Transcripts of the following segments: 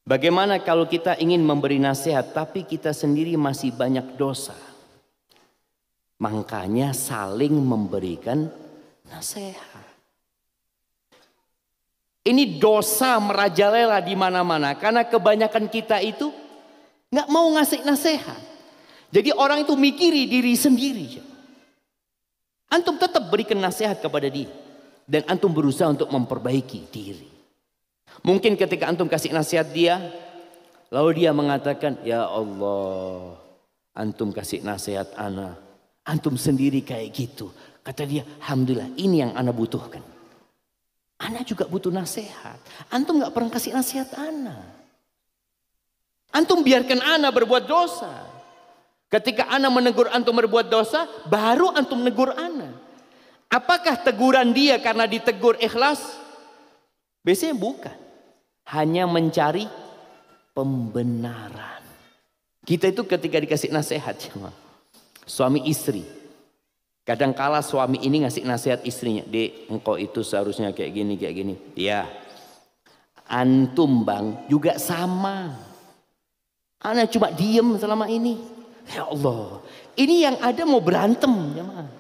Bagaimana kalau kita ingin memberi nasihat tapi kita sendiri masih banyak dosa? Makanya saling memberikan nasihat. Ini dosa merajalela di mana-mana karena kebanyakan kita itu nggak mau ngasih nasihat. Jadi orang itu mikiri diri sendiri. Antum tetap berikan nasihat kepada dia dan antum berusaha untuk memperbaiki diri. Mungkin ketika antum kasih nasihat dia, lalu dia mengatakan, ya Allah, antum kasih nasihat ana, antum sendiri kayak gitu. Kata dia, alhamdulillah ini yang ana butuhkan. Ana juga butuh nasihat. Antum gak pernah kasih nasihat ana. Antum biarkan ana berbuat dosa. Ketika ana menegur antum berbuat dosa, baru antum negur ana. Apakah teguran dia karena ditegur ikhlas? Biasanya bukan. Hanya mencari pembenaran. Kita itu ketika dikasih nasihat, suami istri, kadangkala suami ini ngasih nasihat istrinya, Dek, engkau itu seharusnya kayak gini, kayak gini. Ya, antum bang juga sama. Ana cuma diem selama ini. Ya Allah, ini yang ada mau berantem, jemaah.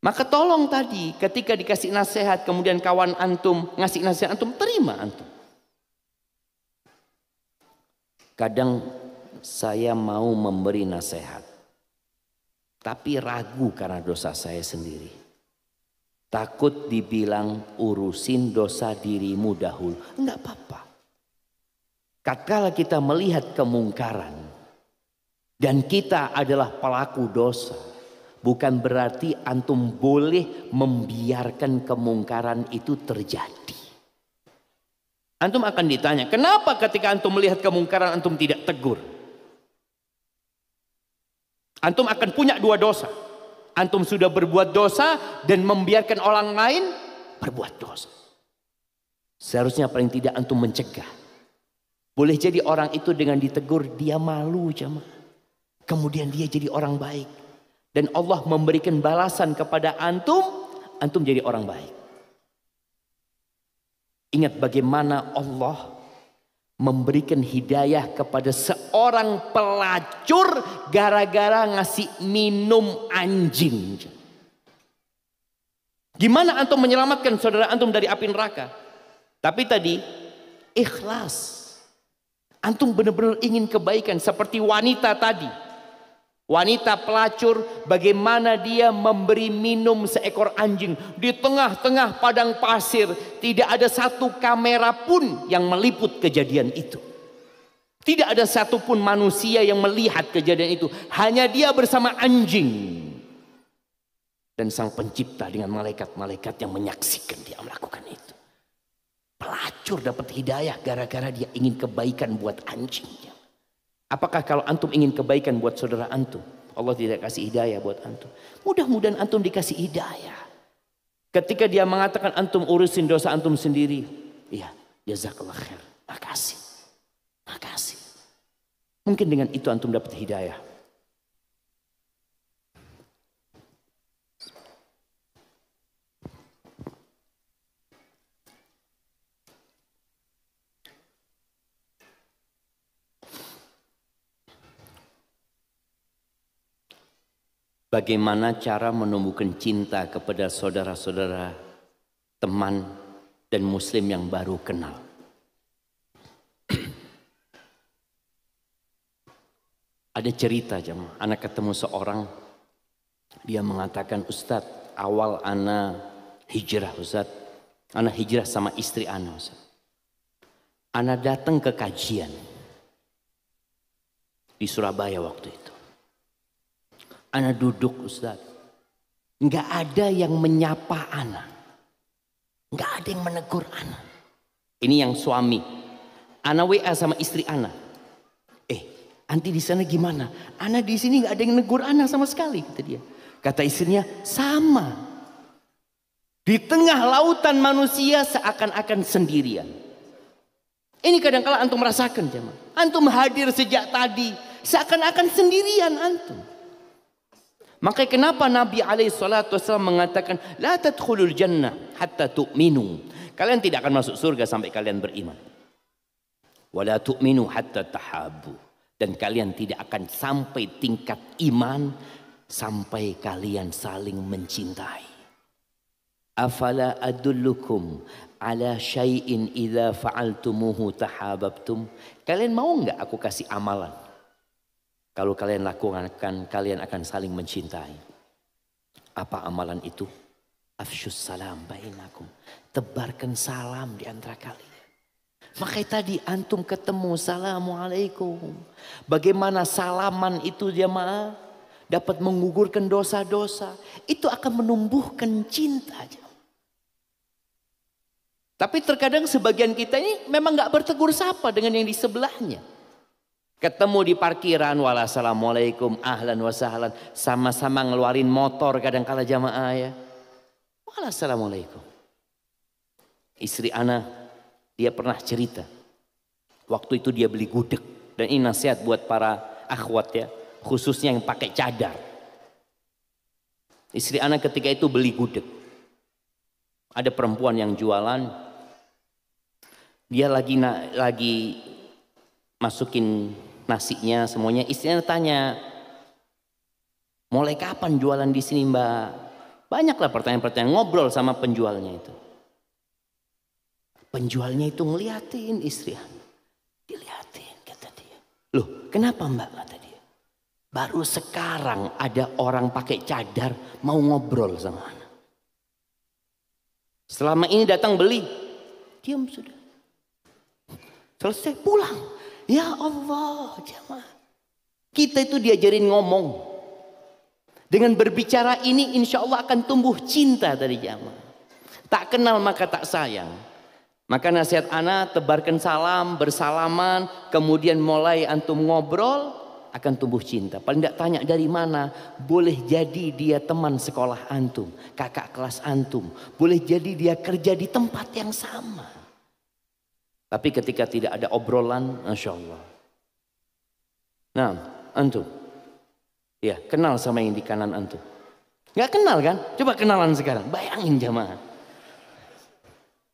Maka tolong tadi ketika dikasih nasihat, kemudian kawan antum ngasih nasihat antum, terima antum. Kadang saya mau memberi nasihat, tapi ragu karena dosa saya sendiri. Takut dibilang urusin dosa dirimu dahulu. Enggak apa-apa. Tatkala kita melihat kemungkaran dan kita adalah pelaku dosa, bukan berarti antum boleh membiarkan kemungkaran itu terjadi. Antum akan ditanya, kenapa ketika antum melihat kemungkaran antum tidak tegur? Antum akan punya dua dosa. Antum sudah berbuat dosa dan membiarkan orang lain berbuat dosa. Seharusnya paling tidak antum mencegah. Boleh jadi orang itu dengan ditegur dia malu, jemaah. Kemudian dia jadi orang baik. Dan Allah memberikan balasan kepada antum, antum jadi orang baik. Ingat bagaimana Allah memberikan hidayah kepada seorang pelacur gara-gara ngasih minum anjing. Gimana antum menyelamatkan saudara antum dari api neraka? Tapi tadi ikhlas. Antum benar-benar ingin kebaikan seperti wanita tadi. Wanita pelacur, bagaimana dia memberi minum seekor anjing di tengah-tengah padang pasir. Tidak ada satu kamera pun yang meliput kejadian itu. Tidak ada satupun manusia yang melihat kejadian itu. Hanya dia bersama anjing. Dan sang pencipta dengan malaikat-malaikat yang menyaksikan dia melakukan itu. Pelacur dapat hidayah gara-gara dia ingin kebaikan buat anjingnya. Apakah kalau antum ingin kebaikan buat saudara antum, Allah tidak kasih hidayah buat antum? Mudah-mudahan antum dikasih hidayah. Ketika dia mengatakan antum urusin dosa antum sendiri, iya, jazakallah khair, makasih, makasih. Mungkin dengan itu antum dapat hidayah. Bagaimana cara menumbuhkan cinta kepada saudara-saudara, teman, dan muslim yang baru kenal? Ada cerita jemaah, anak ketemu seorang, dia mengatakan, Ustadz, awal anak hijrah Ustadz, anak hijrah sama istri anak Ustadz. Anak datang ke kajian di Surabaya waktu itu. Ana duduk Ustaz, nggak ada yang menyapa ana, nggak ada yang menegur ana. Ini yang suami, ana WA sama istri ana. Anti di sana gimana? Ana di sini nggak ada yang negur ana sama sekali, kata dia. Kata istrinya, sama. Di tengah lautan manusia seakan-akan sendirian. Ini kadang-kala antum merasakan jemaah. Antum hadir sejak tadi, seakan-akan sendirian antum. Makanya kenapa Nabi SAW mengatakan la tadkhulul jannah hatta tu'minu. Kalian tidak akan masuk surga sampai kalian beriman. Wala tu'minu hatta tahabbu. Dan kalian tidak akan sampai tingkat iman sampai kalian saling mencintai. Afala adullukum ala syai'in idza fa'altumuhu tahabbtum. Kalian mau enggak aku kasih amalan? Kalau kalian lakukan, kalian akan saling mencintai. Apa amalan itu? Afsyus salam bainakum. Tebarkan salam di antara kalian. Makanya tadi antum ketemu, assalamualaikum. Bagaimana salaman itu jamaah dapat menggugurkan dosa-dosa. Itu akan menumbuhkan cinta. Tapi terkadang sebagian kita ini memang gak bertegur sapa dengan yang di sebelahnya. Ketemu di parkiran, wassalamualaikum, ahlan wa sahlan. Sama-sama ngeluarin motor kadang-kala jamaah ya. Wassalamualaikum. Istri ana, dia pernah cerita. Waktu itu dia beli gudeg. Dan ini nasihat buat para akhwat ya. Khususnya yang pakai cadar. Istri ana ketika itu beli gudeg. Ada perempuan yang jualan. Dia lagi masukin nasinya semuanya. Istrinya tanya, mulai kapan jualan di sini mbak? Banyaklah pertanyaan-pertanyaan, ngobrol sama penjualnya itu. Penjualnya itu ngeliatin istri. Diliatin kata dia. Loh kenapa mbak kata dia. Baru sekarang ada orang pakai cadar mau ngobrol sama anak. Selama ini datang beli. Diam sudah. Selesai pulang. Ya Allah jemaah. Kita itu diajarin ngomong. Dengan berbicara ini insya Allah akan tumbuh cinta dari jemaah. Tak kenal maka tak sayang. Maka nasihat ana tebarkan salam, bersalaman, kemudian mulai antum ngobrol akan tumbuh cinta. Paling tidak tanya dari mana, boleh jadi dia teman sekolah antum, kakak kelas antum, boleh jadi dia kerja di tempat yang sama. Tapi ketika tidak ada obrolan, masya Allah. Nah, antum, ya kenal sama yang di kanan antum. Nggak kenal kan? Coba kenalan sekarang, bayangin jamaah.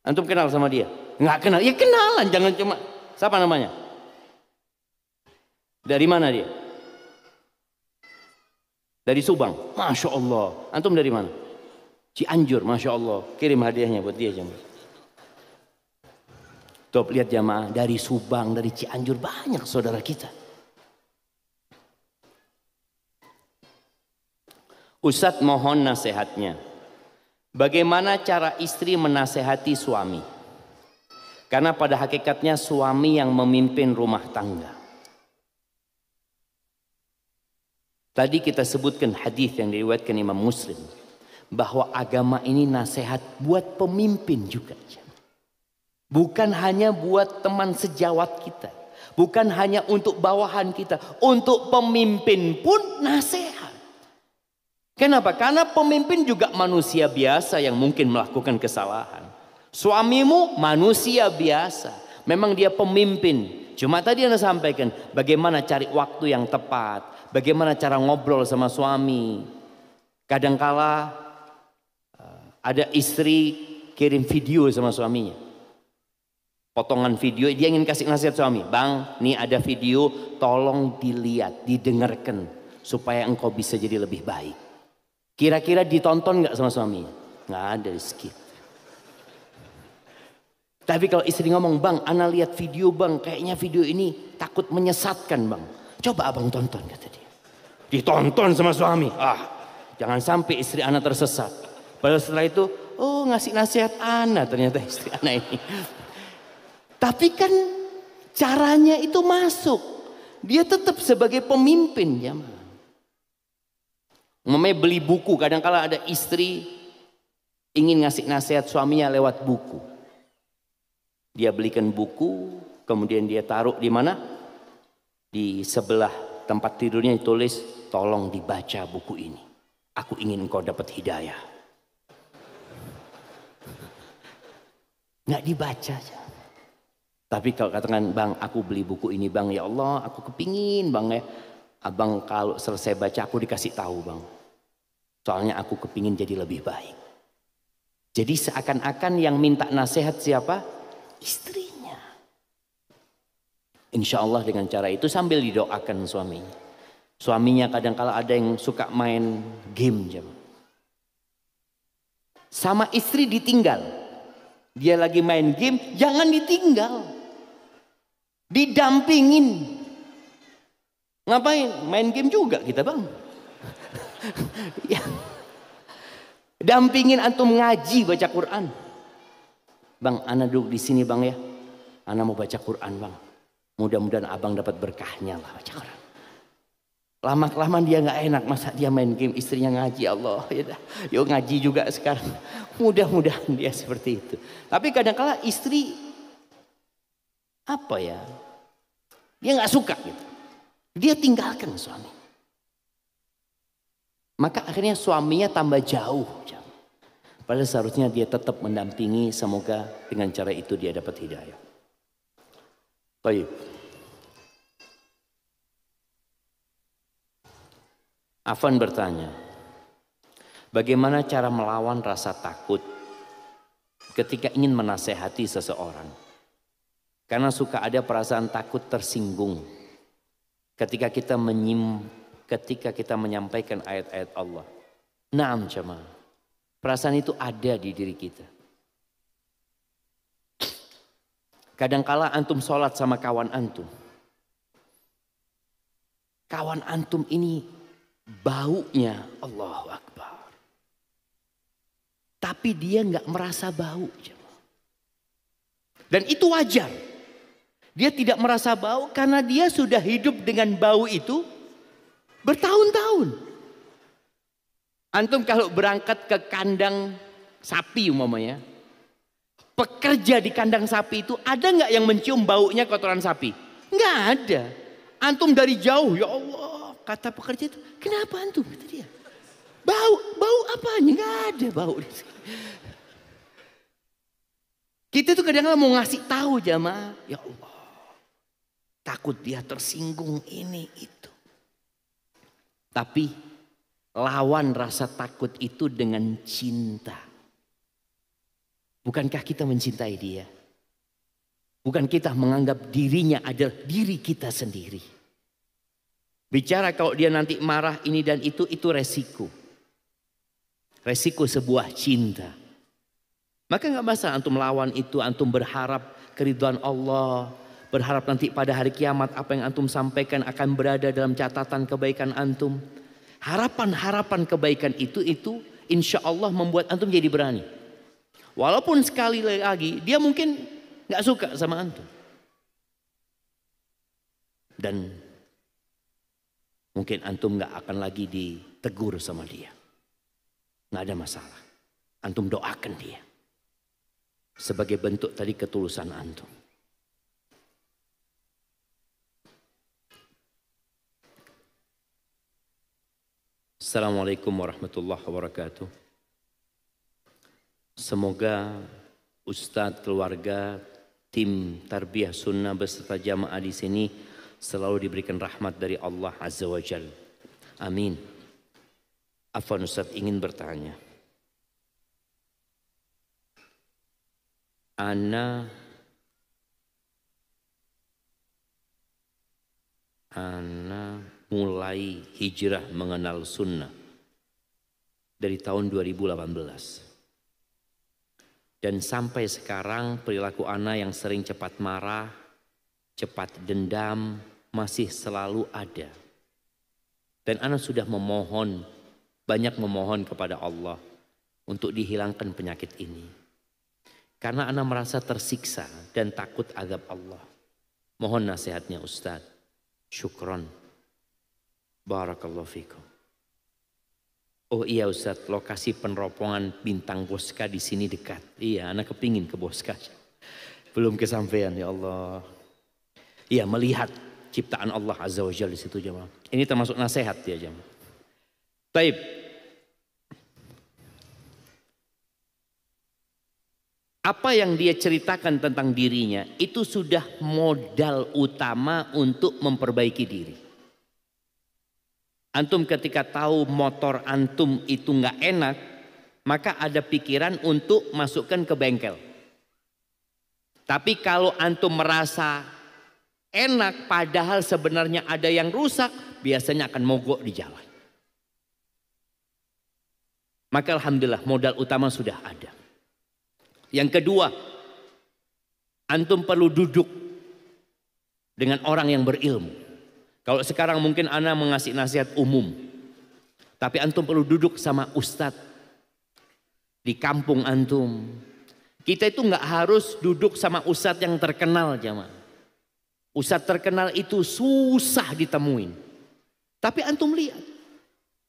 Antum kenal sama dia? Nggak kenal. Ya kenalan, jangan cuma. Siapa namanya? Dari mana dia? Dari Subang. Masya Allah. Antum dari mana? Cianjur. Masya Allah. Kirim hadiahnya buat dia jamaah. Tuh lihat jamaah. Dari Subang, dari Cianjur. Banyak saudara kita. Ustadz mohon nasihatnya. Bagaimana cara istri menasehati suami? Karena pada hakikatnya suami yang memimpin rumah tangga. Tadi kita sebutkan hadis yang diriwayatkan Imam Muslim. Bahwa agama ini nasihat buat pemimpin juga. Bukan hanya buat teman sejawat kita. Bukan hanya untuk bawahan kita. Untuk pemimpin pun nasihat. Kenapa? Karena pemimpin juga manusia biasa yang mungkin melakukan kesalahan. Suamimu manusia biasa. Memang dia pemimpin. Cuma tadi Anda sampaikan bagaimana cari waktu yang tepat. Bagaimana cara ngobrol sama suami. Kadangkala ada istri kirim video sama suaminya. Potongan video, dia ingin kasih nasihat suami. Bang, nih ada video, tolong dilihat, didengarkan. Supaya engkau bisa jadi lebih baik. Kira-kira ditonton gak sama suaminya? Gak ada, skip. Tapi kalau istri ngomong, bang, ana lihat video bang, kayaknya video ini takut menyesatkan bang. Coba abang tonton, kata dia. Ditonton sama suami. Jangan sampai istri ana tersesat. Padahal setelah itu, oh ngasih nasihat ana ternyata istri ana ini. Tapi kan caranya itu masuk. Dia tetap sebagai pemimpin jamaah. Memang beli buku, kadang-kala ada istri ingin ngasih nasihat suaminya lewat buku. Dia belikan buku, kemudian dia taruh di mana? Di sebelah tempat tidurnya ditulis, tolong dibaca buku ini. Aku ingin engkau dapat hidayah. Nggak dibaca. Tapi kalau katakan, bang aku beli buku ini bang, ya Allah aku kepingin bang ya. Abang kalau selesai baca aku dikasih tahu bang. Soalnya aku kepingin jadi lebih baik. Jadi seakan-akan yang minta nasihat siapa? Istrinya. Insya Allah dengan cara itu sambil didoakan suaminya. Suaminya kadang-kala ada yang suka main game. Sama istri ditinggal. Dia lagi main game, jangan ditinggal. Didampingin. Ngapain? Main game juga kita bang. Ya. Dampingin antum ngaji baca Quran. Bang, ana duduk di sini bang ya. Ana mau baca Quran bang. Mudah-mudahan abang dapat berkahnya lah baca Quran. Lama-kelamaan dia nggak enak, masa dia main game, istrinya ngaji. Allah, ya dah, yuk ngaji juga sekarang. Mudah-mudahan dia seperti itu. Tapi kadang-kala istri apa ya? Dia nggak suka gitu. Dia tinggalkan suami. Maka akhirnya suaminya tambah jauh. Padahal seharusnya dia tetap mendampingi, semoga dengan cara itu dia dapat hidayah. Baik. Afan bertanya, bagaimana cara melawan rasa takut ketika ingin menasehati seseorang? Karena suka ada perasaan takut tersinggung ketika kita menyampaikan ayat-ayat Allah. Naam jemaah, perasaan itu ada di diri kita. Kadangkala antum sholat sama kawan antum. Kawan antum ini baunya Allahu Akbar. Tapi dia nggak merasa bau. Dan itu wajar. Dia tidak merasa bau karena dia sudah hidup dengan bau itu bertahun-tahun. Antum kalau berangkat ke kandang sapi umpamanya. Pekerja di kandang sapi itu ada nggak yang mencium baunya kotoran sapi? Nggak ada. Antum dari jauh, ya Allah, kata pekerja itu, kenapa antum? Kata dia, bau apanya? Nggak ada bau. Kita tuh kadang-kadang mau ngasih tahu jamaah, ya Allah, takut dia tersinggung ini itu. Tapi lawan rasa takut itu dengan cinta. Bukankah kita mencintai dia? Bukan kita menganggap dirinya adalah diri kita sendiri. Bicara kalau dia nanti marah ini dan itu resiko. Resiko sebuah cinta. Maka nggak masalah antum melawan itu, antum berharap keridhaan Allah. Berharap nanti pada hari kiamat apa yang antum sampaikan akan berada dalam catatan kebaikan antum. Harapan-harapan kebaikan itu insya Allah membuat antum jadi berani. Walaupun sekali lagi dia mungkin gak suka sama antum. Dan mungkin antum gak akan lagi ditegur sama dia. Gak ada masalah. Antum doakan dia. Sebagai bentuk tadi ketulusan antum. Assalamualaikum warahmatullahi wabarakatuh. Semoga Ustadz, keluarga, tim Tarbiyah Sunnah beserta jamaah di sini selalu diberikan rahmat dari Allah Azza wa Jalla. Amin. Afwan Ustadz ingin bertanya. Ana mulai hijrah mengenal sunnah dari tahun 2018. Dan sampai sekarang perilaku ana yang sering cepat marah, cepat dendam masih selalu ada. Dan ana sudah banyak memohon kepada Allah untuk dihilangkan penyakit ini. Karena ana merasa tersiksa dan takut azab Allah. Mohon nasihatnya Ustadz. Syukron. Barakallahu fikum. Oh iya Ustadz, lokasi peneropongan bintang Bosca di sini dekat. Iya, anak kepingin ke Bosca. Belum kesampaian ya Allah. Iya, melihat ciptaan Allah Azza wa Jalla di situ jemaah. Ini termasuk nasihat ya jemaah. Baik. Apa yang dia ceritakan tentang dirinya itu sudah modal utama untuk memperbaiki diri. Antum ketika tahu motor antum itu nggak enak, maka ada pikiran untuk masukkan ke bengkel. Tapi kalau antum merasa enak, padahal sebenarnya ada yang rusak, biasanya akan mogok di jalan. Maka alhamdulillah modal utama sudah ada. Yang kedua, antum perlu duduk dengan orang yang berilmu. Kalau sekarang mungkin ana mengasih nasihat umum, tapi antum perlu duduk sama ustadz di kampung antum. Kita itu nggak harus duduk sama ustadz yang terkenal, jamaah. Ustadz terkenal itu susah ditemuin. Tapi antum lihat,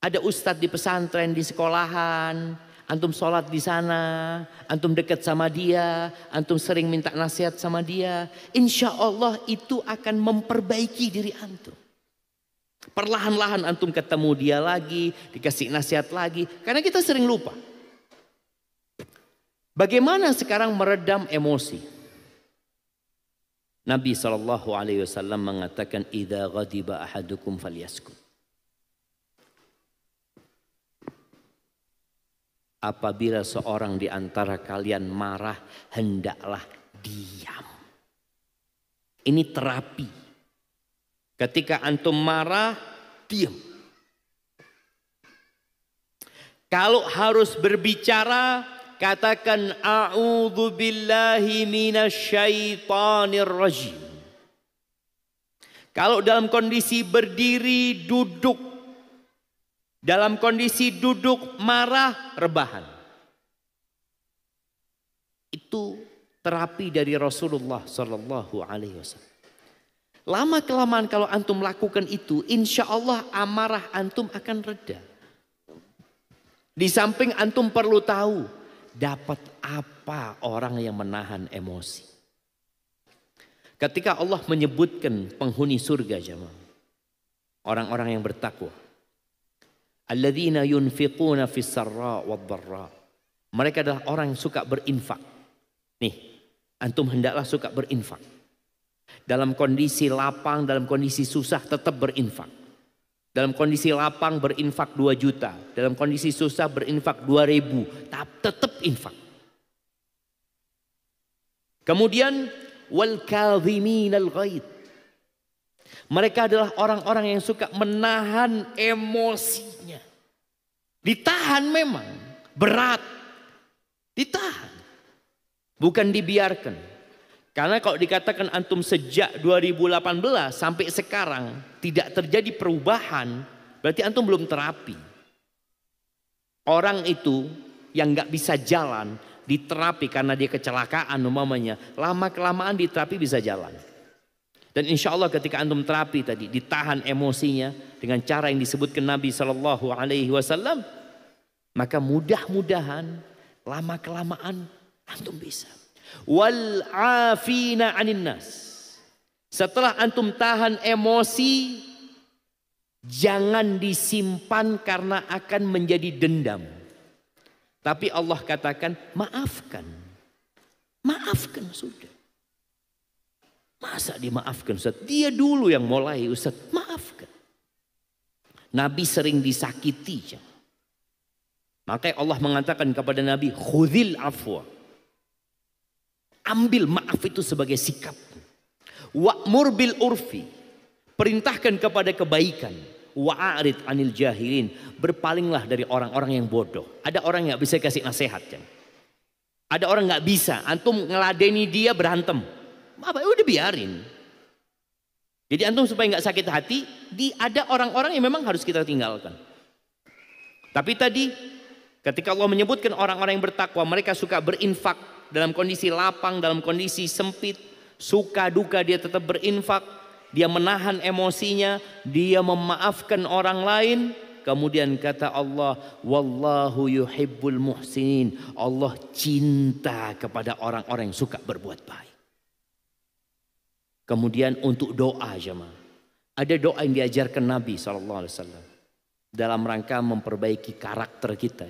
ada ustadz di pesantren, di sekolahan, antum sholat di sana, antum dekat sama dia, antum sering minta nasihat sama dia. Insya Allah itu akan memperbaiki diri antum. Perlahan-lahan antum ketemu dia lagi, dikasih nasihat lagi. Karena kita sering lupa. Bagaimana sekarang meredam emosi? Nabi SAW mengatakan, "Idza ghadiba ahadukum falyaskut." Apabila seorang di antara kalian marah, hendaklah diam. Ini terapi. Ketika antum marah, diam. Kalau harus berbicara, katakan a'udzu billahi minasyaitonir rajim. Kalau dalam kondisi berdiri, duduk. Dalam kondisi duduk marah, rebahan. Itu terapi dari Rasulullah sallallahu alaihi wasallam. Lama kelamaan kalau antum lakukan itu, insya Allah amarah antum akan reda. Di samping antum perlu tahu, dapat apa orang yang menahan emosi. Ketika Allah menyebutkan penghuni surga, jemaah, orang-orang yang bertakwa, alladzina yunfiquna fis sarra wad dharra. Mereka adalah orang yang suka berinfak. Nih, antum hendaklah suka berinfak. Dalam kondisi lapang, dalam kondisi susah tetap berinfak. Dalam kondisi lapang berinfak 2 juta. Dalam kondisi susah berinfak 2.000. Tetap infak. Kemudian wal kadhiminal ghaid. Mereka adalah orang-orang yang suka menahan emosinya. Ditahan memang. Berat. Ditahan. Bukan dibiarkan. Karena kalau dikatakan antum sejak 2018 sampai sekarang tidak terjadi perubahan, berarti antum belum terapi. Orang itu yang nggak bisa jalan diterapi karena dia kecelakaan umpamanya, lama kelamaan diterapi bisa jalan. Dan insya Allah ketika antum terapi tadi ditahan emosinya dengan cara yang disebutkan Nabi Shallallahu Alaihi Wasallam, maka mudah-mudahan lama kelamaan antum bisa. Wal afina 'anin nas. Setelah antum tahan emosi, jangan disimpan karena akan menjadi dendam. Tapi Allah katakan maafkan. Maafkan sudah. Masa dimaafkan Ustaz? Dia dulu yang mulai Ustaz. Maafkan. Nabi sering disakiti. Makanya Allah mengatakan kepada Nabi, khudhil afwa. Ambil maaf itu sebagai sikap. Wa'mur bil urfi. Perintahkan kepada kebaikan. Wa'arid anil jahilin. Berpalinglah dari orang-orang yang bodoh. Ada orang yang gak bisa kasih nasihat. Ada orang gak bisa. Antum ngeladeni dia berantem. Apa? Udah biarin. Jadi antum supaya gak sakit hati. Ada orang-orang yang memang harus kita tinggalkan. Tapi tadi ketika Allah menyebutkan orang-orang yang bertakwa. Mereka suka berinfak. Dalam kondisi lapang, dalam kondisi sempit, suka duka dia tetap berinfak, dia menahan emosinya, dia memaafkan orang lain. Kemudian kata Allah, wallahu yuhibbul muhsinin. Allah cinta kepada orang-orang yang suka berbuat baik. Kemudian untuk doa jemaah, ada doa yang diajarkan Nabi SAW dalam rangka memperbaiki karakter kita.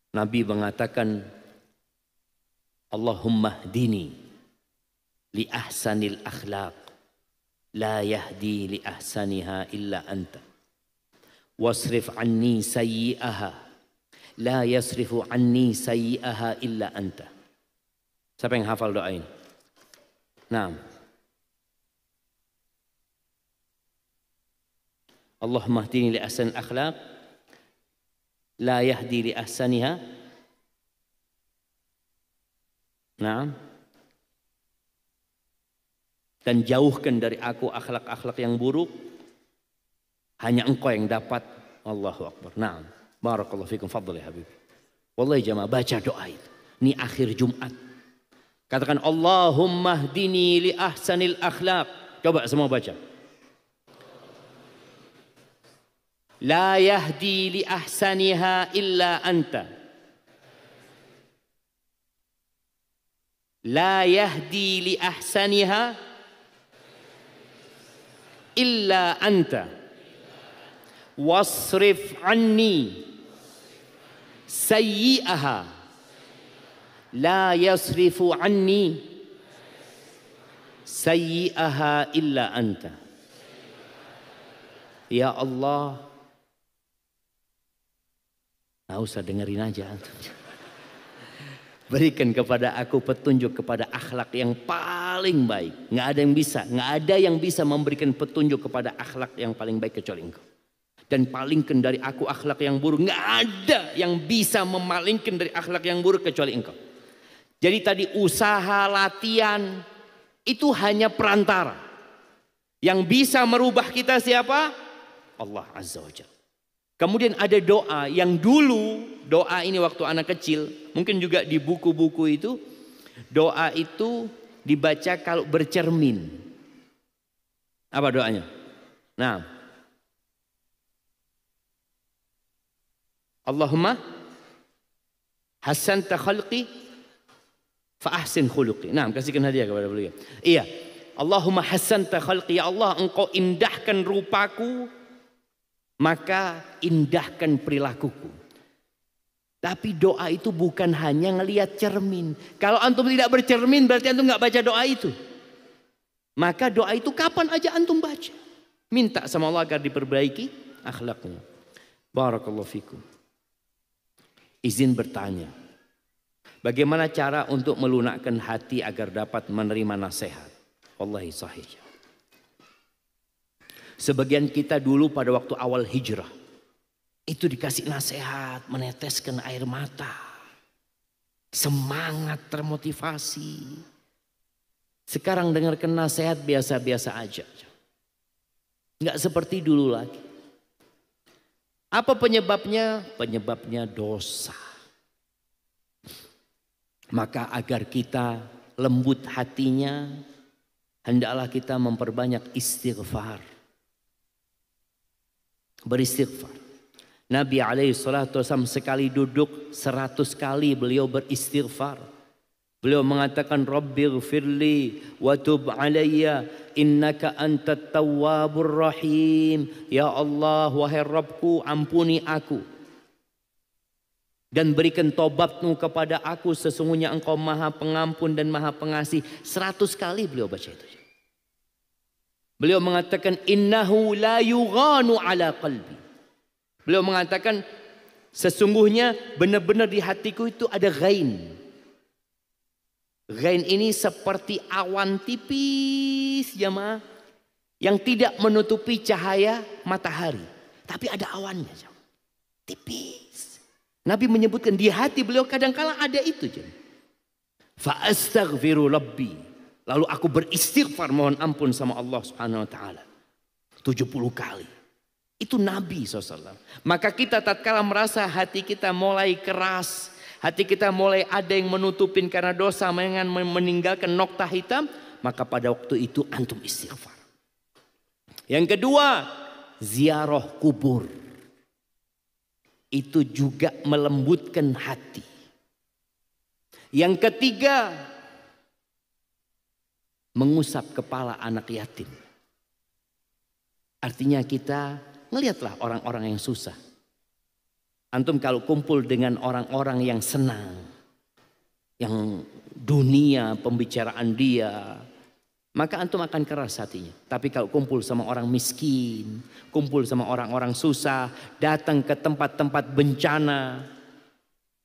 Nabi mengatakan, Allahumma hdini li ahsanil akhlaq la yahdi li ahsaniha illa anta wasrif anni sayyi'aha la yasrifu anni sayyi'aha illa anta. Siapa yang hafal doa ini? Nah, Allahumma hdini li ahsanil akhlaq la yahdi li ahsaniha. Nah, dan jauhkan dari aku akhlak-akhlak yang buruk. Hanya engkau yang dapat. Allahu Akbar. Nah, barakallahu fikum. Fadl ya Habib. Wallahi jamaah, baca doa itu. Ini akhir Jumat. Katakan Allahumma hdini li ahsanil akhlaq. Coba semua baca. La yahdi li ahsaniha illa anta. La yahdi li ahsaniha illa anta. Wasrif anni sayyi'aha. La yasrifu anni sayyi'aha illa anta. Ya Allah. Nggak usah dengerin aja. Berikan kepada aku petunjuk kepada akhlak yang paling baik. Nggak ada yang bisa memberikan petunjuk kepada akhlak yang paling baik kecuali engkau. Dan palingkan dari aku akhlak yang buruk. Nggak ada yang bisa memalingkan dari akhlak yang buruk kecuali engkau. Jadi tadi usaha latihan itu hanya perantara. Yang bisa merubah kita siapa? Allah Azza wa Jalla. Kemudian ada doa yang dulu, doa ini waktu anak kecil, mungkin juga di buku-buku itu, doa itu dibaca kalau bercermin. Apa doanya? Nah, Allahumma hasanta khalqi fa ahsin khuluqi. Nah, kasihkan hadiah kepada beliau. Iya, Allahumma hasanta khalqi, ya Allah engkau indahkan rupaku, maka indahkan perilakuku. Tapi doa itu bukan hanya ngelihat cermin. Kalau antum tidak bercermin berarti antum nggak baca doa itu. Maka doa itu kapan aja antum baca. Minta sama Allah agar diperbaiki akhlaknya. Barakallahu fikum. Izin bertanya. Bagaimana cara untuk melunakkan hati agar dapat menerima nasihat? Wallahi sahih. Sebagian kita dulu pada waktu awal hijrah itu dikasih nasihat, meneteskan air mata, semangat, termotivasi. Sekarang dengarkan nasihat biasa-biasa aja, nggak seperti dulu lagi. Apa penyebabnya? Penyebabnya dosa. Maka agar kita lembut hatinya, hendaklah kita memperbanyak istighfar. Beristighfar. Nabi SAW sekali duduk 100 kali beliau beristighfar. Beliau mengatakan Rabbighfirli wa tub alayya innaka antat tawwabur rahim. Ya Allah, wahai Rabbku, ampuni aku dan berikan tobatmu kepada aku, sesungguhnya engkau maha pengampun dan maha pengasih. 100 kali beliau baca itu. Beliau mengatakan innahu la yughanu ala qalbi. Beliau mengatakan sesungguhnya benar-benar di hatiku itu ada ghain. Ghain ini seperti awan tipis jemaah yang tidak menutupi cahaya matahari, tapi ada awannya jemaah. Tipis. Nabi menyebutkan di hati beliau kadang-kala ada itu jemaah. Fa astaghfiru rabbi. Lalu aku beristighfar mohon ampun sama Allah Subhanahu wa taala 70 kali. Itu Nabi SAW. Maka kita tatkala merasa hati kita mulai keras, hati kita mulai ada yang menutupin karena dosa, meninggalkan nokta hitam, maka pada waktu itu antum istighfar. Yang kedua, ziarah kubur. Itu juga melembutkan hati. Yang ketiga, mengusap kepala anak yatim. Artinya kita ngelihatlah orang-orang yang susah. Antum kalau kumpul dengan orang-orang yang senang, yang dunia pembicaraan dia, maka antum akan keras hatinya. Tapi kalau kumpul sama orang miskin, kumpul sama orang-orang susah, datang ke tempat-tempat bencana.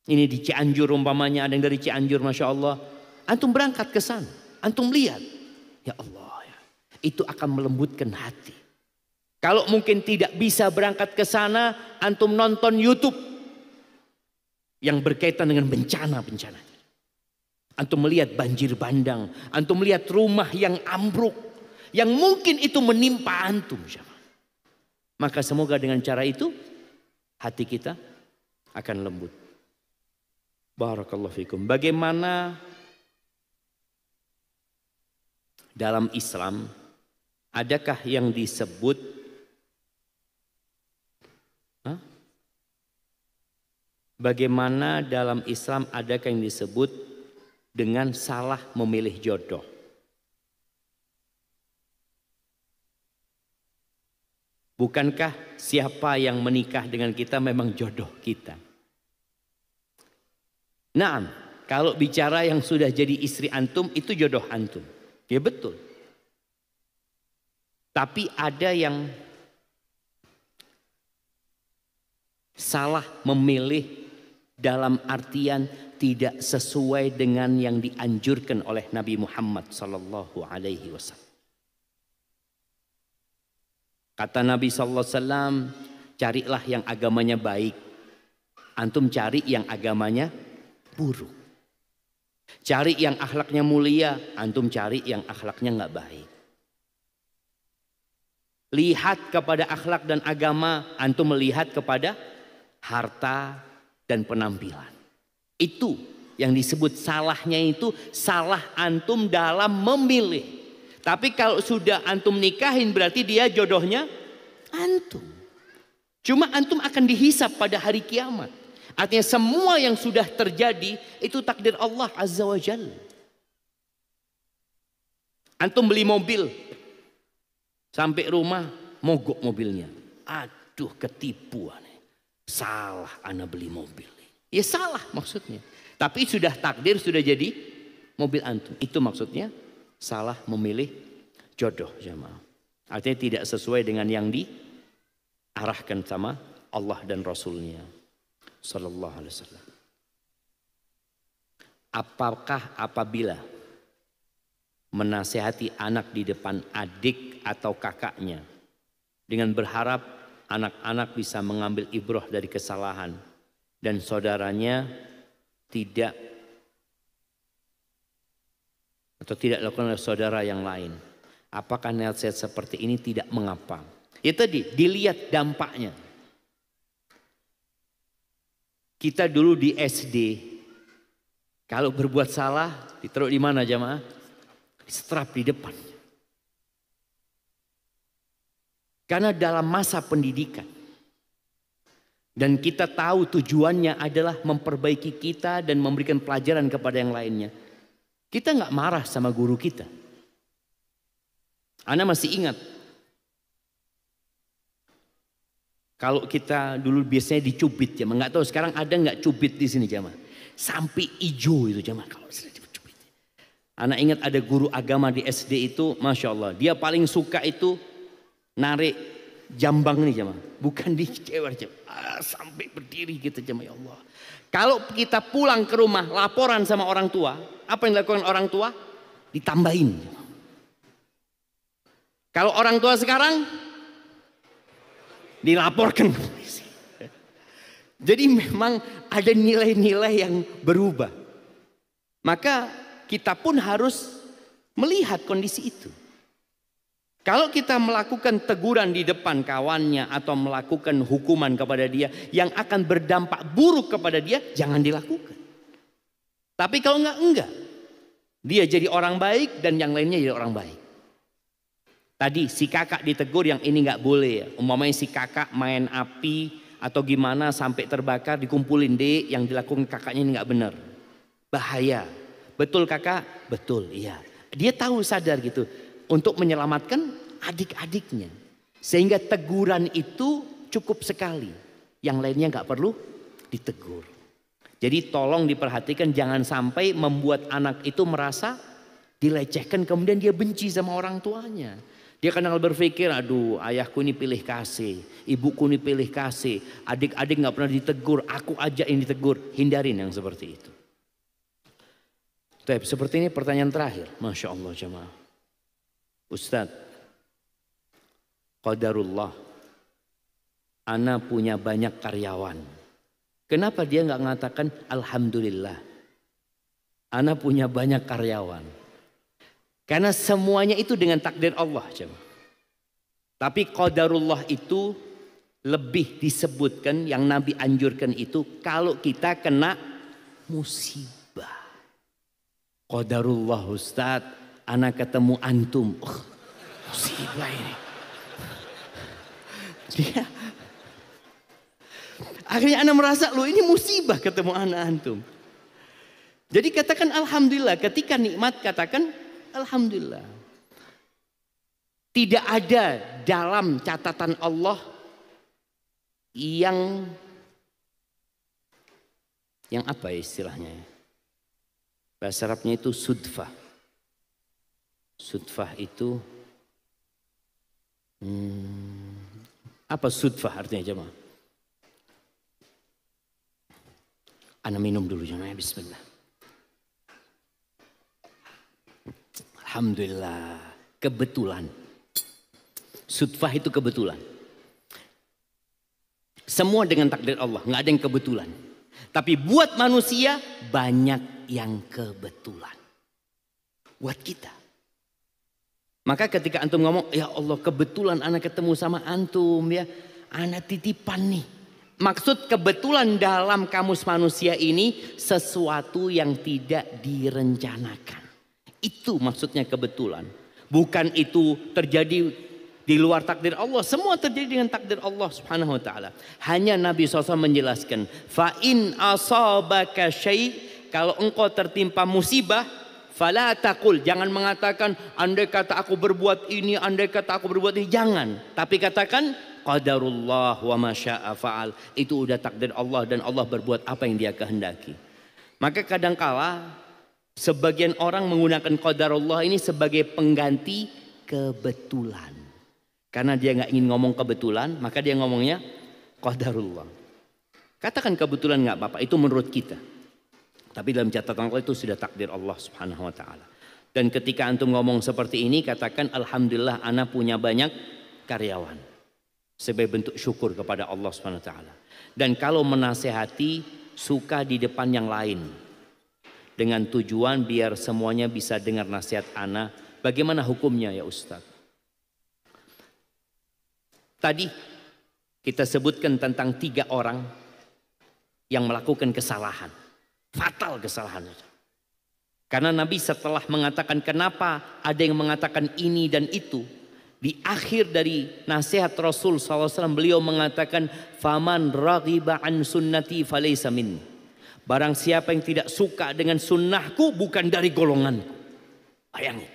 Ini di Cianjur umpamanya, ada yang dari Cianjur, Masya Allah. Antum berangkat ke sana, antum lihat. Ya Allah, ya. Itu akan melembutkan hati. Kalau mungkin tidak bisa berangkat ke sana, antum nonton YouTube yang berkaitan dengan bencana-bencana. Antum melihat banjir bandang, antum melihat rumah yang ambruk, yang mungkin itu menimpa antum. Maka semoga dengan cara itu hati kita akan lembut. Barakallahu fikum. Bagaimana dalam Islam adakah yang disebut bagaimana dalam Islam adakah yang disebut dengan salah memilih jodoh? Bukankah siapa yang menikah dengan kita memang jodoh kita? Naam, kalau bicara yang sudah jadi istri antum itu jodoh antum. Ya betul. Tapi ada yang salah memilih dalam artian tidak sesuai dengan yang dianjurkan oleh Nabi Muhammad sallallahu alaihi wasallam. Kata Nabi sallallahu alaihi wasallam, carilah yang agamanya baik. Antum cari yang agamanya buruk. Cari yang akhlaknya mulia, antum cari yang akhlaknya nggak baik. Lihat kepada akhlak dan agama, antum melihat kepada harta dan penampilan. Itu yang disebut salahnya, itu salah antum dalam memilih. Tapi kalau sudah antum nikahin berarti dia jodohnya antum. Cuma antum akan dihisap pada hari kiamat. Artinya semua yang sudah terjadi itu takdir Allah Azza wa Jalla. Antum beli mobil, sampai rumah mogok mobilnya. Aduh, ketipu aneh. Salah ana beli mobil. Ya salah maksudnya. Tapi sudah takdir, sudah jadi mobil antum. Itu maksudnya salah memilih jodoh jamaah. Artinya tidak sesuai dengan yang diarahkan sama Allah dan Rasulnya sallallahu alaihi wasallam. Apakah apabila menasihati anak di depan adik atau kakaknya dengan berharap anak-anak bisa mengambil ibrah dari kesalahan dan saudaranya tidak lakukan oleh saudara yang lain, apakah nasihat seperti ini tidak mengapa? Ya tadi dilihat dampaknya. Kita dulu di SD, kalau berbuat salah ditaruh di mana jamaah? Disetrap di depan. Karena dalam masa pendidikan. Dan kita tahu tujuannya adalah memperbaiki kita dan memberikan pelajaran kepada yang lainnya. Kita nggak marah sama guru kita. Ana masih ingat. Kalau kita dulu biasanya dicubit jamaah, nggak tahu sekarang ada nggak cubit di sini jamaah. Sampai hijau itu jamaah kalau sudah dicubit. Anak ingat ada guru agama di SD itu, masya Allah, dia paling suka itu narik jambang nih jamaah, bukan di cewek jamaah, sampai berdiri gitu jamaah, ya Allah. Kalau kita pulang ke rumah laporan sama orang tua, apa yang dilakukan orang tua? Ditambahin. Kalau orang tua sekarang dilaporkan. Jadi memang ada nilai-nilai yang berubah. Maka kita pun harus melihat kondisi itu. Kalau kita melakukan teguran di depan kawannya atau melakukan hukuman kepada dia yang akan berdampak buruk kepada dia, jangan dilakukan. Tapi kalau enggak. Dia jadi orang baik dan yang lainnya jadi orang baik. Tadi si kakak ditegur, yang ini nggak boleh ya. Umpamanya si kakak main api atau gimana sampai terbakar, dikumpulin deh, yang dilakukan kakaknya ini nggak benar. Bahaya. Betul kakak? Betul, iya. Dia tahu, sadar gitu. Untuk menyelamatkan adik-adiknya. Sehingga teguran itu cukup sekali. Yang lainnya nggak perlu ditegur. Jadi tolong diperhatikan, jangan sampai membuat anak itu merasa dilecehkan kemudian dia benci sama orang tuanya. Dia kadang berpikir, aduh ayahku ini pilih kasih, ibuku ini pilih kasih, adik-adik nggak pernah ditegur, aku aja yang ditegur. Hindarin yang seperti itu. Tapi seperti ini pertanyaan terakhir, masya Allah jemaah. Ustadz, qadarullah, ana punya banyak karyawan. Kenapa dia nggak mengatakan alhamdulillah, ana punya banyak karyawan? Karena semuanya itu dengan takdir Allah. Tapi qadarullah itu lebih disebutkan, yang Nabi anjurkan itu kalau kita kena musibah. Qadarullah Ustaz, ana ketemu antum. Musibah ini. Dia, akhirnya ana merasa, loh ini musibah ketemu anak antum. Jadi katakan alhamdulillah, ketika nikmat katakan alhamdulillah. Tidak ada dalam catatan Allah yang apa ya istilahnya? Bahasa Arabnya itu sudfah. Sudfah itu apa sudfah artinya jemaah? Ana minum dulu jemaah, bismillah. Alhamdulillah, kebetulan. Sudfah itu kebetulan. Semua dengan takdir Allah, nggak ada yang kebetulan. Tapi buat manusia banyak yang kebetulan. Buat kita. Maka ketika antum ngomong, ya Allah kebetulan anak ketemu sama antum ya, anak titipan nih. Maksud kebetulan dalam kamus manusia ini sesuatu yang tidak direncanakan. Itu maksudnya kebetulan. Bukan itu terjadi di luar takdir Allah. Semua terjadi dengan takdir Allah subhanahu wa ta'ala. Hanya Nabi SAW menjelaskan. Fa in asabaka syai', kalau engkau tertimpa musibah, fala taqul, jangan mengatakan andai kata aku berbuat ini, andai kata aku berbuat ini, jangan. Tapi katakan qadarullah wa ma syaa fa'al. Itu udah takdir Allah dan Allah berbuat apa yang dia kehendaki. Maka kadangkala sebagian orang menggunakan qadarullah ini sebagai pengganti kebetulan. Karena dia nggak ingin ngomong kebetulan, maka dia ngomongnya qadarullah. Katakan kebetulan nggak apa-apa, itu menurut kita. Tapi dalam catatan Allah itu sudah takdir Allah subhanahu wa ta'ala. Dan ketika antum ngomong seperti ini, katakan alhamdulillah ana punya banyak karyawan. Sebagai bentuk syukur kepada Allah subhanahu wa ta'ala. Dan kalau menasehati, suka di depan yang lain. Dengan tujuan biar semuanya bisa dengar nasihat ana. Bagaimana hukumnya ya Ustaz? Tadi kita sebutkan tentang 3 orang yang melakukan kesalahan. Fatal kesalahan. Karena Nabi setelah mengatakan kenapa ada yang mengatakan ini dan itu. Di akhir dari nasihat Rasul SAW beliau mengatakan. Faman raghiba an sunnati falaysa minni. Barang siapa yang tidak suka dengan sunnahku bukan dari golonganku. Bayangin.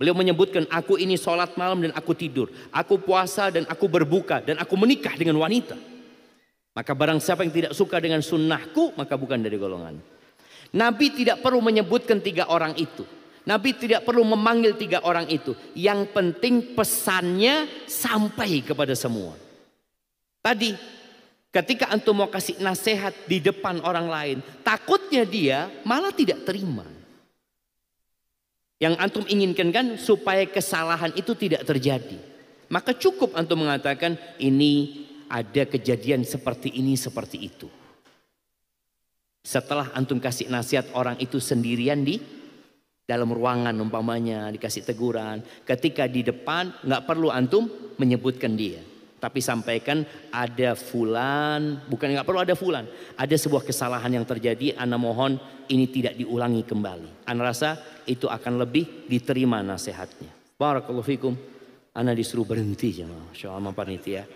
Beliau menyebutkan aku ini sholat malam dan aku tidur. Aku puasa dan aku berbuka. Dan aku menikah dengan wanita. Maka barang siapa yang tidak suka dengan sunnahku maka bukan dari golongan. Nabi tidak perlu menyebutkan 3 orang itu. Nabi tidak perlu memanggil 3 orang itu. Yang penting pesannya sampai kepada semua. Tadi ketika antum mau kasih nasihat di depan orang lain. Takutnya dia malah tidak terima. Yang antum inginkan kan supaya kesalahan itu tidak terjadi. Maka cukup antum mengatakan ini ada kejadian seperti ini, seperti itu. Setelah antum kasih nasihat orang itu sendirian di dalam ruangan umpamanya dikasih teguran. Ketika di depan nggak perlu antum menyebutkan dia. Tapi sampaikan ada fulan, bukan nggak perlu ada fulan. Ada sebuah kesalahan yang terjadi, ana mohon ini tidak diulangi kembali. Ana rasa itu akan lebih diterima nasihatnya. Barakallahu fikum. Ana disuruh berhenti jemaah. Insyaallah panitia.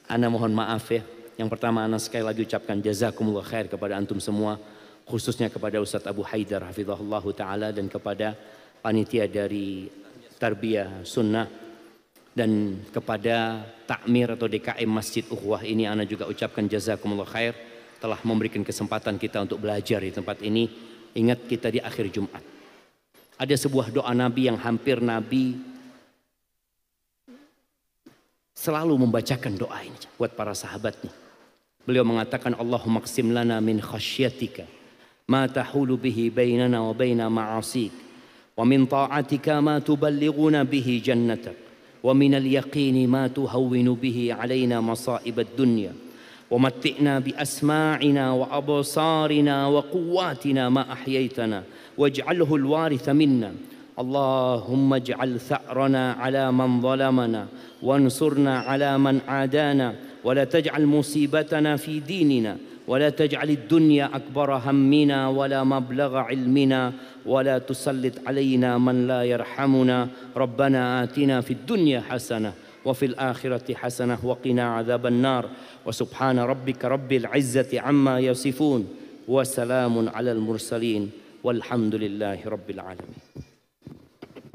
Ana mohon maaf ya. Yang pertama ana sekali lagi ucapkan jazakumullah khair kepada antum semua. Khususnya kepada Ustaz Abu Haidar hafizahullah ta'ala. Dan kepada panitia dari Tarbiyah Sunnah. Dan kepada Takmir atau DKM Masjid Ukhuwah ini ana juga ucapkan jazakumullah khair. Telah memberikan kesempatan kita untuk belajar di tempat ini. Ingat kita di akhir Jumat. Ada sebuah doa Nabi yang hampir Nabi selalu membacakan doa ini buat para sahabatnya. Beliau mengatakan Allahumma qsim lana min khasyatika ma tahulu bihi bainana wa baina ma'asik wa min ta'atika ma tuballighuna bihi jannatak ومن اليقين ما تهون به علينا مصائب الدنيا ومتئنا بأسماعنا وأبصارنا وقواتنا ما أحييتنا واجعله الوارث منا. اللهم اجعل ثأرنا على من ظلمنا وانصرنا على من عادانا ولا تجعل مصيبتنا في ديننا ولا تجعل الدنيا أكبر همنا ولا مبلغ علمنا ولا تسلط علينا من لا يرحمنا. ربنا آتنا في الدنيا حسنة وفي الآخرة حسنة وقنا عذاب النار. وسبحان ربك رب العزة عما يصفون وسلام على المرسلين والحمد لله رب العالمين.